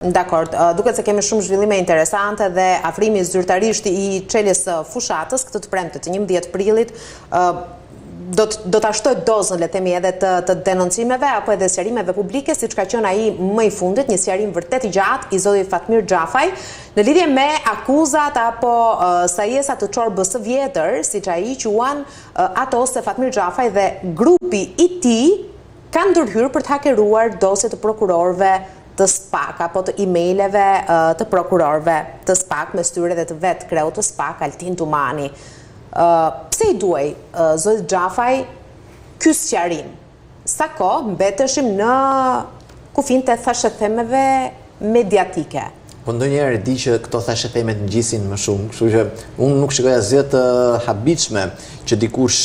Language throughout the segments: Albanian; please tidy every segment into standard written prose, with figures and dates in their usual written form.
Dakord, duket se kemi shumë zhvillime interesante dhe afrimi zyrtarisht I çeljes së fushatës këtë të premte të 11 prillit do ta shtoj dozën, le të themi, edhe të denoncimeve apo edhe sqarimeve publike, siç ka qenë ai më I fundit, një sqarim vërtet I gjatë I zotit Fatmir Xhafaj në lidhje me akuzat apo sajesa të çorbës së vjetër, siç ai quan ato se Fatmir Xhafaj dhe grupi I tij kanë ndërhyrë për të hakeruar dosje të prokurorëve të SPAK apo të emaileve të prokurorëve të SPAK me styre dhe të vetë kreut të SPAK Altin Tumani. Pse I duaj zotit Xhafaj ky sqarim? Sa kohë mbeteshim në kufin të thashethemeve mediatike? Po ndonjëherë di që këto thashethemet ngjisin më shumë, kështu që unë nuk shikoj asgjë të habitshme që dikush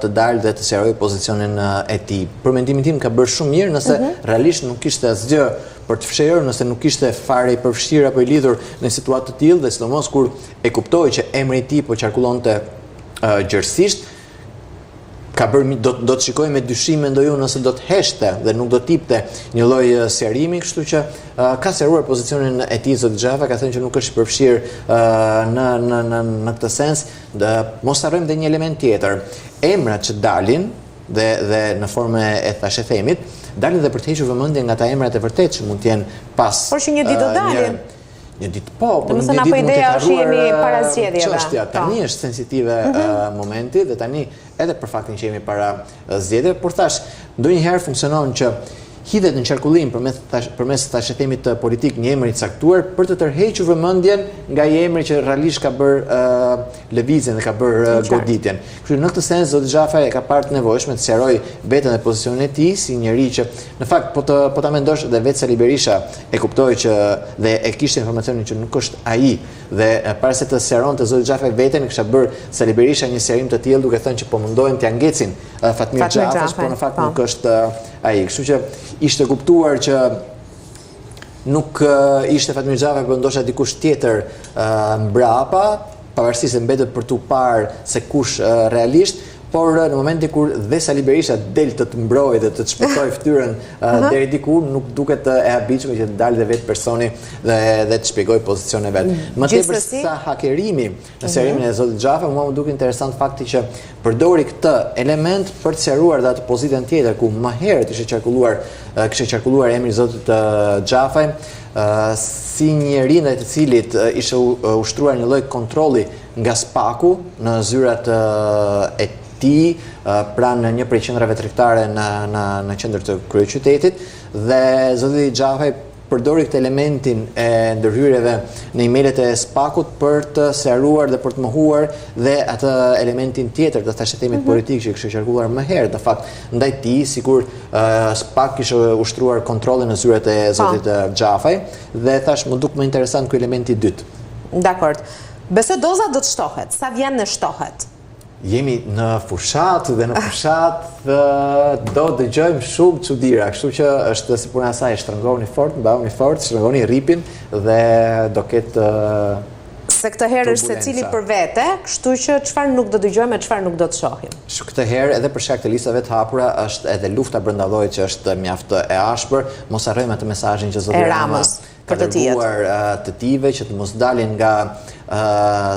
të dalë dhe të sqarojë pozicionin e tij. Për mendimin tim ka bërë shumë mirë nëse realisht nuk kishte asgjë për të fshehur, nëse nuk ishte fare I përfshirë apo I lidhur në situatë të tillë dhe sidomos kur e kuptoi që emri I tij po qarkullonte gjërësisht, ka bërë do të shikoj me dyshim mendoj unë nëse do të heshte dhe nuk do të jepte një lloj sqarimi, kështu që ka sqaruar pozicionin e tij zoti Xhafaj, ka thënë që nuk është I përfshirë në këtë sens. Mos harrojmë dhe një element tjetër. Emrat që dalin dhe në formë e thashethemit dalin dhe për të hequr vëmendjen nga ata emrat e vërtetë që mund të jenë pas. Por që një ditë do dalin. Një ditë po, por një ditë mund të harruar para zgjedhjeve. Çështja tani është sensitive momenti dhe tani edhe për faktin që jemi para zgjedhjeve, por thash, ndonjëherë funksionon që hidhet në qarkullim përmes thashethemit politik një emër I caktuar për të tërhequr vëmendjen nga një emër që realisht ka bërë lëvizjen dhe ka bërë goditjen. Kështu në këtë sens zoti Xhafaj ka parë të nevojshme të sqarojë veten dhe pozicionin e tij si njëri që në fakt po ta mendosh dhe vetë Sali Berisha e kuptoi që dhe e kishte informacionin që nuk është ai dhe para se të sqaronte zoti Xhafaj veten kisha bërë Sali Berisha një sqarim të tillë duke thënë që po mundohen t'ia ngecin Fatmir Xhafaj, por në fakt nuk është ai. Kështu që ishte kuptuar që nuk ishte Fatmir Xhafaj, por ndoshta dikush tjetër mbrapa, pavarësisht se mbetet për tu parë se kush realisht, por në momentin kur dhe Sali Berisha del të mbrojë dhe të shpëtoj fytyrën deri diku, nuk duket e habitshme që të dalë dhe vetë personi dhe të shpjegojë pozicionin e vet. Më tepër sa hakerimi në sqarimin e zotit Xhafaj, mua më duket interesant fakti që përdori këtë element për të sqaruar dhe atë pozitën tjetër ku më herët kishte qarkulluar emri I zotit Xhafaj si njeri ndaj të cilit ishte ushtruar një lloj kontrolli nga SPAK-u në zyrat e tij pranë një prej qendrave tregtare në qendër të kryeqytetit dhe zoti Xhafaj përdori këtë elementin e ndërhyrjeve në emailët e SPAK-ut për të sqaruar dhe për të mohuar dhe atë elementin tjetër të thashethemit politik që kishte qarkulluar më herët në fakt ndaj tij, sikur SPAK kishte ushtruar kontrollin në zyrat e zotit Xhafaj dhe thash më duk më interesant ky elementi I dytë. Dakord. Besoj doza do të shtohet. Sa vjen në shtohet? Jemi në fushat dhe në fushat do dëgjojmë shumë çuditëra, kështu që është si puna e saj, shtrëngoni fort, mbahuni fort, shtrëngoni rripin dhe do ketë se këtë herë është secili për vete, kështu që çfarë nuk do dëgjojmë e çfarë nuk do të shohim. Këtë herë edhe për shkak të listave të hapura është edhe lufta brenda llojit që është mjaft e ashpër. Mos harrojmë atë mesazhin që zoti Rama ka dërguar të tive që të mos dalin nga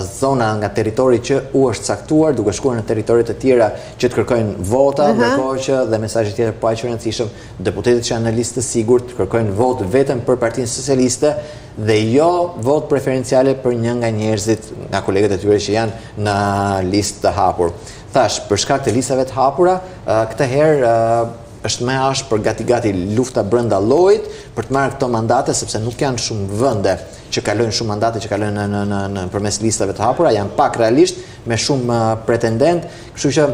zona, nga territori që u është caktuar, duke shkuar në territori të tjera që të kërkojnë vota, ndërkohë që dhe mesazhi tjetër po aq i rëndësishëm, deputetët që janë në listë të sigurt kërkojnë votë vetëm për Partinë Socialiste dhe jo votë preferenciale për një nga njerëzit, nga kolegët e tyre që janë në listë të hapur. Thash, për shkak të listave të hapura, këtë herë është më ashpër gati lufta brenda llojit për të marrë këto mandate, sepse nuk janë shumë vende që kalojnë shumë mandate që kalojnë në përmes listave të hapura, janë pak realisht me shumë pretendent, kështu që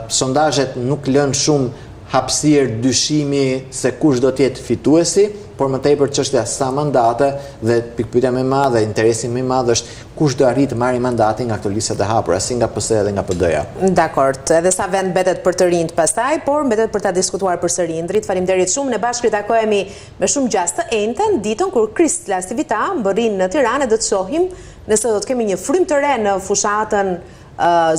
sondazhet nuk lënë shumë hapësirë dyshimi se kush do të jetë fituesi, por më tepër çështja sa mandate dhe pikpyetja më e madhe, interesi më I madh është kush do arrit të marrë mandatin nga këto listat e hapura, si nga PS dhe nga PD-ja. Dakord, edhe sa vend mbetet për të rinjt pastaj, por mbetet për ta diskutuar përsëri. Ndrit, faleminderit shumë. Ne bashkë ritakohemi me shumë gjastë të enjten ditën kur Kristla Sivita mbërrin në Tiranë, do të shohim nëse do të kemi një frym të re në fushatën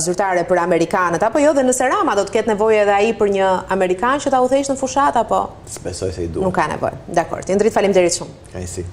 zyrtare për amerikanët, apo jo, dhe nëse Rama do të ketë nevojë edhe ai për një amerikan që ta udhëheqë në fushat, apo Besoj se i duhet. nuk ka nevojë. Dakor, ti ndrit, faleminderit shumë. Ka njësi.